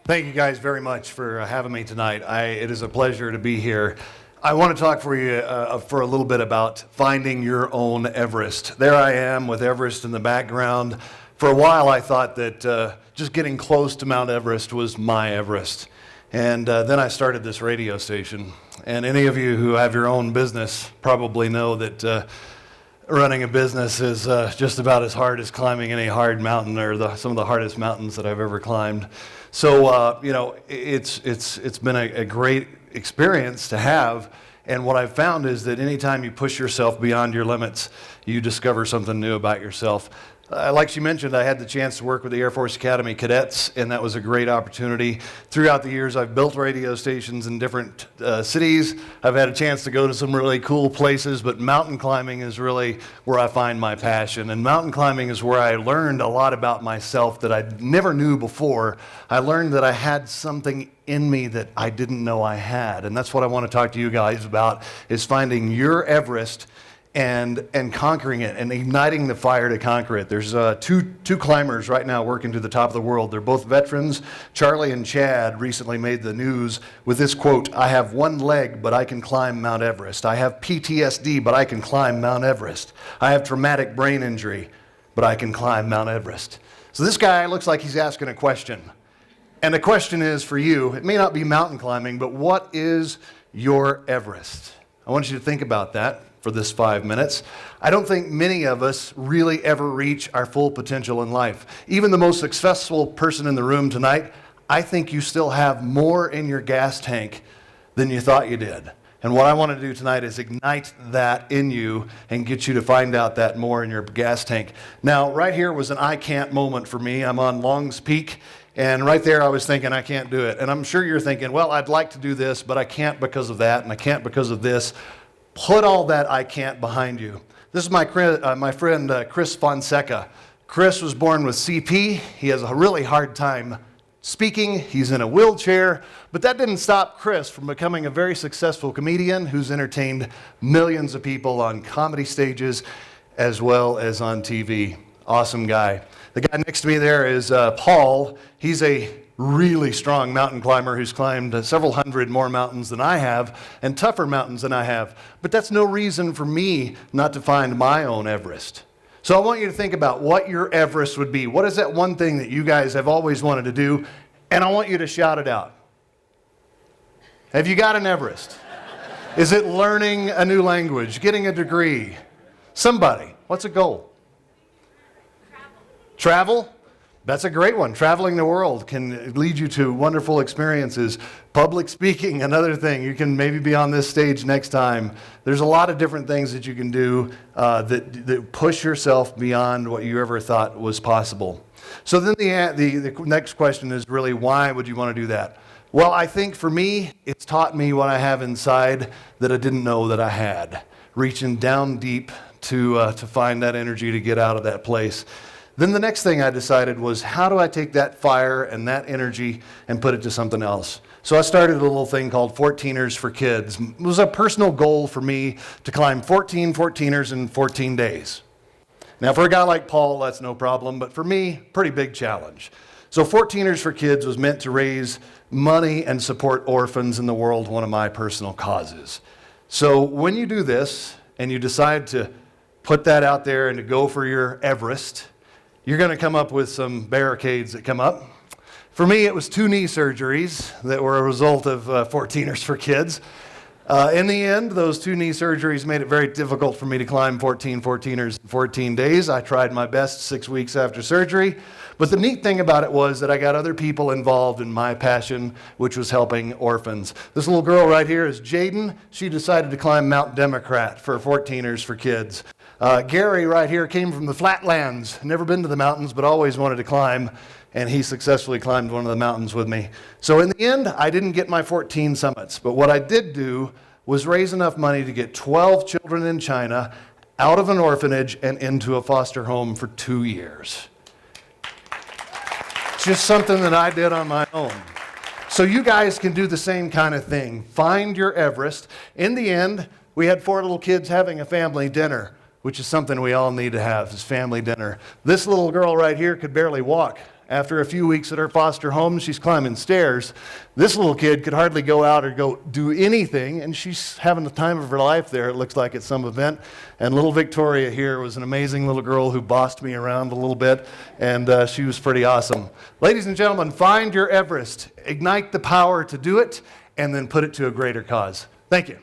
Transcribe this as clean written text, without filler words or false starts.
Thank you guys very much for having me tonight. It is a pleasure to be here. I want to talk for you for a little bit about finding your own Everest. There I am with Everest in the background. For a while I thought that just getting close to Mount Everest was my Everest. And then I started this radio station. And any of you who have your own business probably know that running a business is just about as hard as climbing any hard mountain or some of the hardest mountains that I've ever climbed. So, it's been a great experience to have. And what I've found is that anytime you push yourself beyond your limits, you discover something new about yourself. Like she mentioned, I had the chance to work with the Air Force Academy cadets, and that was a great opportunity. Throughout the years, I've built radio stations in different cities. I've had a chance to go to some really cool places, but mountain climbing is really where I find my passion. And mountain climbing is where I learned a lot about myself that I never knew before. I learned that I had something in me that I didn't know I had. And that's what I want to talk to you guys about, is finding your Everest and conquering it and igniting the fire to conquer it. There's two climbers right now working to the top of the world. They're both veterans. Charlie and Chad recently made the news with this quote: "I have one leg, but I can climb Mount Everest. I have PTSD, but I can climb Mount Everest. I have traumatic brain injury, but I can climb Mount Everest." So this guy looks like he's asking a question. And the question is for you, it may not be mountain climbing, but what is your Everest? I want you to think about that for this 5 minutes. I don't think many of us really ever reach our full potential in life. Even the most successful person in the room tonight, I think you still have more in your gas tank than you thought you did. And what I want to do tonight is ignite that in you and get you to find out that more in your gas tank. Now, right here was an I can't moment for me. I'm on Long's Peak, and right there I was thinking I can't do it. And I'm sure you're thinking, well, I'd like to do this, but I can't because of that, and I can't because of this. Put all that I can't behind you. This is my friend Chris Fonseca. Chris was born with CP. He has a really hard time speaking. He's in a wheelchair, but that didn't stop Chris from becoming a very successful comedian who's entertained millions of people on comedy stages as well as on TV. Awesome guy. The guy next to me there is Paul. He's a really strong mountain climber who's climbed several hundred more mountains than I have and tougher mountains than I have. But that's no reason for me not to find my own Everest. So I want you to think about what your Everest would be. What is that one thing that you guys have always wanted to do? And I want you to shout it out. Have you got an Everest? Is it learning a new language, getting a degree? Somebody, what's a goal? Travel? That's a great one. Traveling the world can lead you to wonderful experiences. Public speaking, another thing. You can maybe be on this stage next time. There's a lot of different things that you can do that push yourself beyond what you ever thought was possible. So then the next question is really, why would you want to do that? Well, I think for me, it's taught me what I have inside that I didn't know that I had. Reaching down deep to find that energy to get out of that place. Then the next thing I decided was, how do I take that fire and that energy and put it to something else? So I started a little thing called 14ers for Kids. It was a personal goal for me to climb 14 14ers in 14 days. Now for a guy like Paul, that's no problem, but for me, pretty big challenge. So 14ers for Kids was meant to raise money and support orphans in the world, one of my personal causes. So when you do this and you decide to put that out there and to go for your Everest, you're going to come up with some barricades that come up. For me, it was 2 knee surgeries that were a result of 14ers for Kids. In the end, those 2 knee surgeries made it very difficult for me to climb 14 14ers in 14 days. I tried my best 6 weeks after surgery. But the neat thing about it was that I got other people involved in my passion, which was helping orphans. This little girl right here is Jaden. She decided to climb Mount Democrat for 14ers for Kids. Gary right here came from the flatlands, never been to the mountains, but always wanted to climb, and he successfully climbed one of the mountains with me. So in the end, I didn't get my 14 summits, but what I did do was raise enough money to get 12 children in China out of an orphanage and into a foster home for 2 years. It's just something that I did on my own. So you guys can do the same kind of thing. Find your Everest. In the end, we had 4 little kids having a family dinner, which is something we all need to have, is family dinner. This little girl right here could barely walk After a few weeks at her foster home, she's climbing stairs. This little kid could hardly go out or go do anything, and she's having the time of her life there, it looks like, at some event. And little Victoria here was an amazing little girl who bossed me around a little bit, and she was pretty awesome. Ladies and gentlemen, find your Everest, ignite the power to do it, and then put it to a greater cause. Thank you.